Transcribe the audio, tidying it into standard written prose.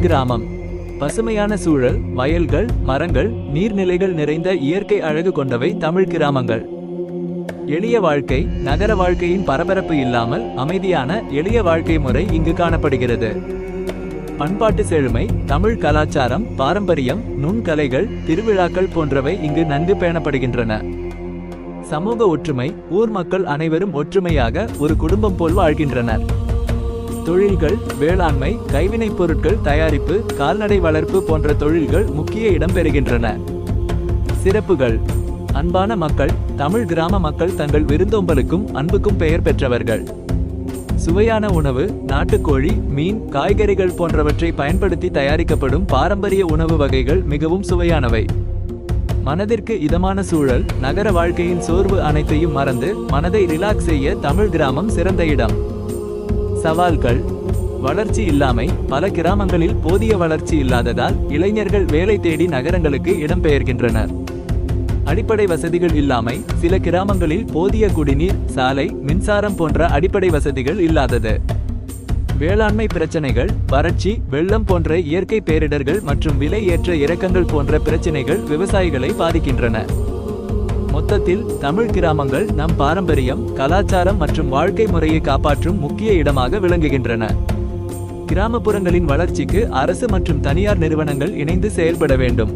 கிராமம். பசுமையான சூழல், வயல்கள், மரங்கள், நீர்நிலைகள் நிறைந்த இயற்கை அழகு கொண்டவை தமிழ் கிராமங்கள். எளிய வாழ்க்கை, நகர வாழ்க்கையின் பரபரப்பு இல்லாமல் அமைதியான எளிய வாழ்க்கை முறை இங்கு காணப்படுகிறது. பண்பாட்டு செழுமை, தமிழ் கலாச்சாரம், பாரம்பரியம், நுண்கலைகள், திருவிழாக்கள் போன்றவை இங்கு நன்கு பேணப்படுகின்றன. சமூக ஒற்றுமை, ஊர் மக்கள் அனைவரும் ஒற்றுமையாக ஒரு குடும்பம் போல் வாழ்கின்றனர். தொழில்கள், வேளாண்மை, கைவினைப் பொருட்கள் தயாரிப்பு, கால்நடை வளர்ப்பு போன்ற தொழில்கள் முக்கிய இடம் பெறுகின்றன. சிறப்புகள்: அன்பான மக்கள். தமிழ் கிராம மக்கள் தங்கள் விருந்தோம்பலுக்கும் அன்புக்கும் பெயர் பெற்றவர்கள். சுவையான உணவு, நாட்டுக்கோழி, மீன், காய்கறிகள் போன்றவற்றை பயன்படுத்தி தயாரிக்கப்படும் பாரம்பரிய உணவு வகைகள் மிகவும் சுவையானவை. மனதிற்கு இதமான சூழல், நகர வாழ்க்கையின் சோர்வு அனைத்தையும் மறந்து மனதை ரிலாக்ஸ் செய்ய தமிழ் கிராமம் சிறந்த இடம். சவால்கள்: வளர்ச்சி இல்லாமை. பல கிராமங்களில் போதிய வளர்ச்சி இல்லாததால் இளைஞர்கள் வேலை தேடி நகரங்களுக்கு இடம்பெயர்கின்றனர். அடிப்படை வசதிகள் இல்லாமை. சில கிராமங்களில் போதிய குடிநீர், சாலை, மின்சாரம் போன்ற அடிப்படை வசதிகள் இல்லாதது. வேளாண்மை பிரச்சனைகள். வறட்சி, வெள்ளம் போன்ற இயற்கை பேரிடர்கள் மற்றும் விலை ஏற்ற இறக்கங்கள் போன்ற பிரச்சினைகள் விவசாயிகளை பாதிக்கின்றன. மொத்தத்தில் தமிழ் கிராமங்கள் நம் பாரம்பரியம், கலாச்சாரம் மற்றும் வாழ்க்கை முறையை காப்பாற்றும் முக்கிய இடமாக விளங்குகின்றன. கிராமப்புறங்களின் வளர்ச்சிக்கு அரசு மற்றும் தனியார் நிறுவனங்கள் இணைந்து செயல்பட வேண்டும்.